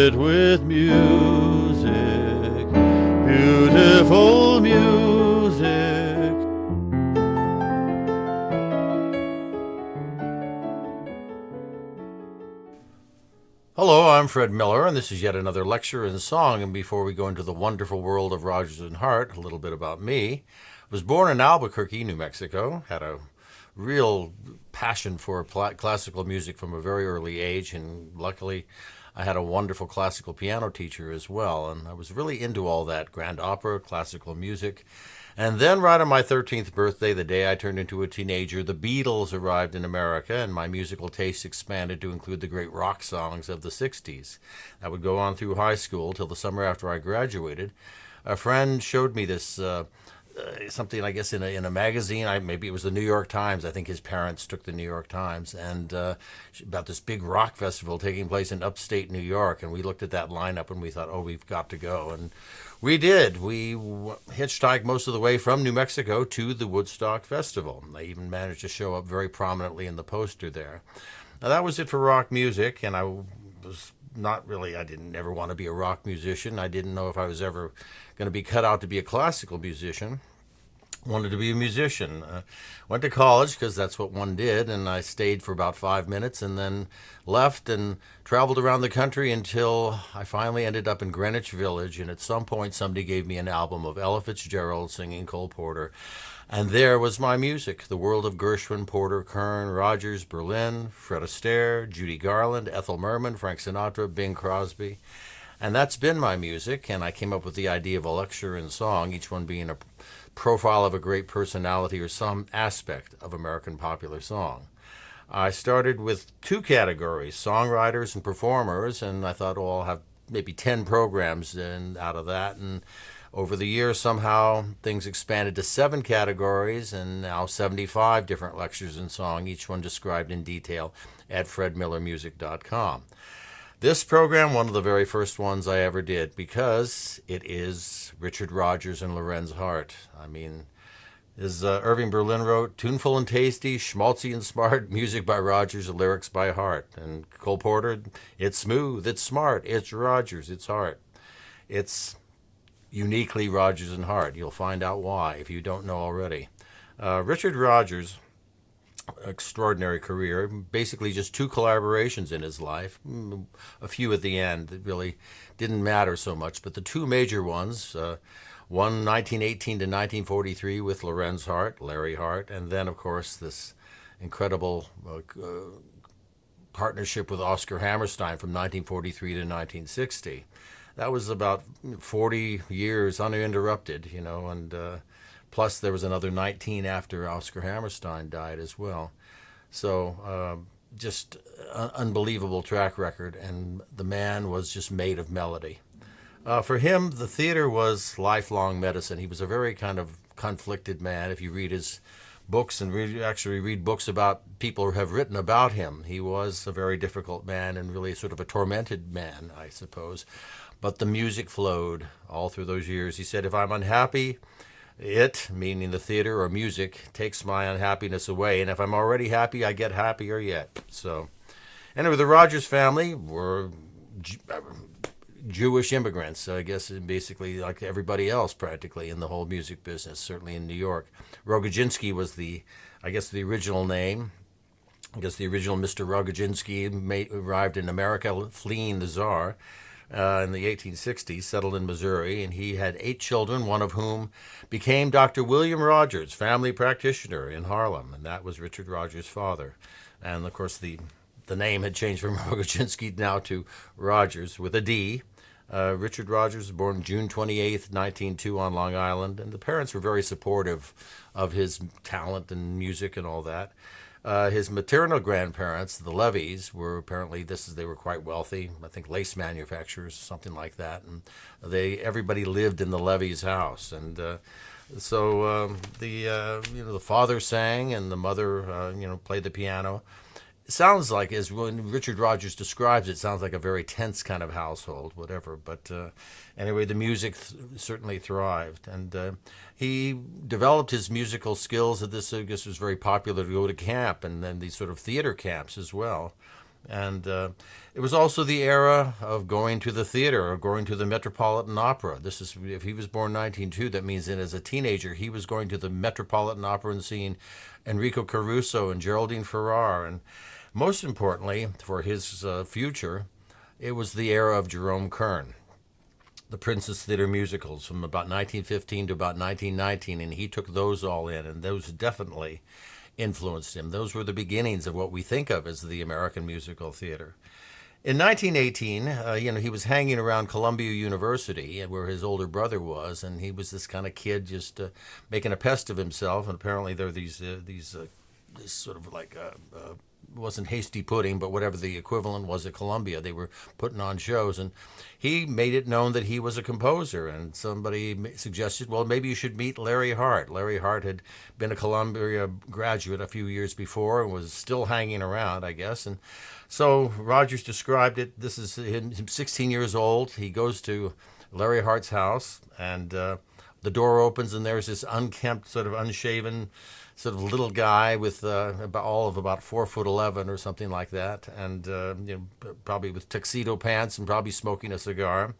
it with music, beautiful music. Hello, I'm Fred Miller, and this is yet another lecture in song. And before we go into the wonderful world of Rodgers and Hart, a little bit about me. I was born in Albuquerque, New Mexico, had a real passion for classical music from a very early age, and luckily I had a wonderful classical piano teacher as well, and I was really into all that grand opera, classical music. And then right on my 13th birthday, the day I turned into a teenager, the Beatles arrived in America, and my musical taste expanded to include the great rock songs of the 60s. That would go on through high school till the summer after I graduated. A friend showed me this something, I guess, in a magazine. Maybe it was the New York Times. I think his parents took the New York Times, and about this big rock festival taking place in upstate New York. And we looked at that lineup and we thought, oh, we've got to go. And we did. We hitchhiked most of the way from New Mexico to the Woodstock Festival. I even managed to show up very prominently in the poster there. Now, that was it for rock music, and I was not really, I didn't ever want to be a rock musician. I didn't know if I was ever going to be cut out to be a classical musician. Wanted to be a musician. Went to college because that's what one did, and I stayed for about 5 minutes and then left and traveled around the country until I finally ended up in Greenwich Village, and at some point somebody gave me an album of Ella Fitzgerald singing Cole Porter, and there was my music, the world of Gershwin, Porter, Kern, Rodgers, Berlin, Fred Astaire, Judy Garland, Ethel Merman, Frank Sinatra, Bing Crosby. And that's been my music, and I came up with the idea of a lecture in song, each one being a profile of a great personality or some aspect of American popular song. I started with two categories, songwriters and performers, and I thought, oh, I'll have maybe 10 programs out of that. And over the years, somehow things expanded to 7 categories, and now 75 different lectures in song, each one described in detail at fredmillermusic.com. This program, one of the very first ones I ever did, because it is Richard Rodgers and Lorenz Hart. I mean, as Irving Berlin wrote, tuneful and tasty, schmaltzy and smart, music by Rodgers, lyrics by Hart. And Cole Porter, it's smooth, it's smart, it's Rodgers, it's Hart. It's uniquely Rodgers and Hart. You'll find out why if you don't know already. Richard Rodgers, extraordinary career, basically just 2 collaborations in his life, a few at the end that really didn't matter so much, but the 2 major ones, one 1918 to 1943 with Lorenz Hart, Larry Hart, and then of course this incredible partnership with Oscar Hammerstein from 1943 to 1960. That was about 40 years uninterrupted, and plus, there was another 19 after Oscar Hammerstein died as well. So just unbelievable track record, and the man was just made of melody. For him, the theater was lifelong medicine. He was a very kind of conflicted man. If you read his books and actually read books about people who have written about him, he was a very difficult man and really sort of a tormented man, I suppose. But the music flowed all through those years. He said, if I'm unhappy, it, meaning the theater or music, takes my unhappiness away, and if I'm already happy, I get happier yet. So, anyway, the Rodgers family were Jewish immigrants, I guess, basically like everybody else practically in the whole music business, certainly in New York. Rogozinski was the original name. I guess the original Mr. Rogozinski arrived in America fleeing the Tsar. In the 1860s, settled in Missouri, and he had 8 children, one of whom became Dr. William Rodgers, family practitioner in Harlem, and that was Richard Rodgers' father. And, of course, the name had changed from Rogozinski now to Rodgers with a D. Richard Rodgers was born June 28th, 1902 on Long Island, and the parents were very supportive of his talent and music and all that. His maternal grandparents, the Levies, were apparently they were quite wealthy. I think lace manufacturers, something like that, and everybody lived in the Levies' house, and so the father sang and the mother played the piano. It sounds like, as when Richard Rodgers describes it, it sounds like a very tense kind of household, whatever. But anyway, the music certainly thrived. And he developed his musical skills. This, I guess, was very popular to go to camp, and then these sort of theater camps as well. And it was also the era of going to the theater or going to the Metropolitan Opera. This is, if he was born 1902, that means that as a teenager he was going to the Metropolitan Opera and seeing Enrico Caruso and Geraldine Farrar. And most importantly, for his future, it was the era of Jerome Kern, the Princess Theater musicals from about 1915 to about 1919, and he took those all in, and those definitely influenced him. Those were the beginnings of what we think of as the American musical theater. In 1918, he was hanging around Columbia University, where his older brother was, and he was this kind of kid just making a pest of himself. And apparently, there are these sort of like wasn't hasty pudding, but whatever the equivalent was at Columbia, they were putting on shows, and he made it known that he was a composer. And somebody suggested, well, maybe you should meet Larry Hart. Larry Hart had been a Columbia graduate a few years before and was still hanging around, I guess. And so Rodgers described it. This is him, 16 years old. He goes to Larry Hart's house, and the door opens, and there's this unkempt, sort of unshaven, sort of little guy with about 4'11" or something like that, and probably with tuxedo pants and probably smoking a cigar,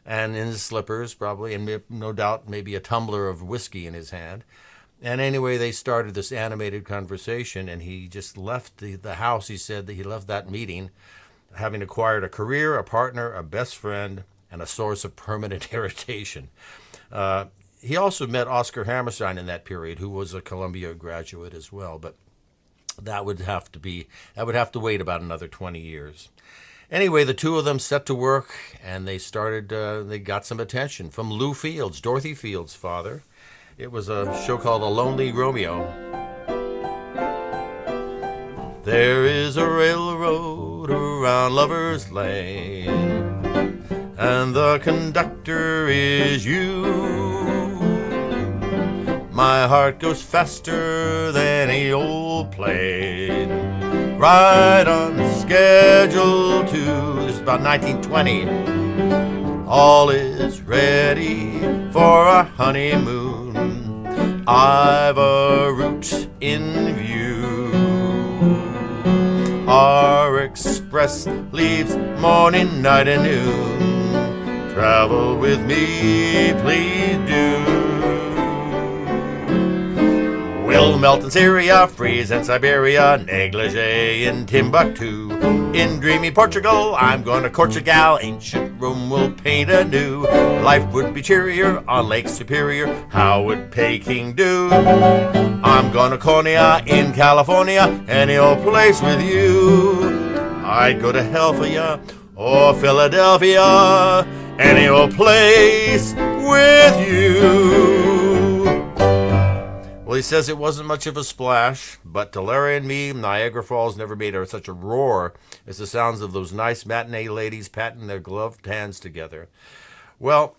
and in his slippers probably, and no doubt maybe a tumbler of whiskey in his hand. And anyway, they started this animated conversation, and he just left the house. He said that he left that meeting having acquired a career, a partner, a best friend, and a source of permanent irritation. He also met Oscar Hammerstein in that period, who was a Columbia graduate as well, but that would have to wait about another 20 years. Anyway, the two of them set to work, and they got some attention from Lou Fields, Dorothy Fields' father. It was a show called A Lonely Romeo. There is a railroad around Lover's Lane, and the conductor is you. My heart goes faster than any old plane, right on schedule too. This is about 1920. All is ready for our honeymoon. I've a route in view. Our express leaves morning, night, and noon. Travel with me, please do. We'll melt in Syria, freeze in Siberia, negligee in Timbuktu. In dreamy Portugal, I'm gonna Cortugal, ancient Rome will paint anew. Life would be cheerier on Lake Superior, how would Peking do? I'm gonna Konya in California, any old place with you. I'd go to Helphia or Philadelphia, any old place with you. Well, he says it wasn't much of a splash, but to Larry and me, Niagara Falls never made such a roar as the sounds of those nice matinee ladies patting their gloved hands together. Well,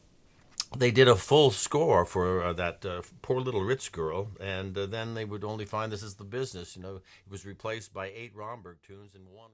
they did a full score for that Poor Little Rich Girl, and then they would only find this is the business. It was replaced by 8 Romberg tunes and 1...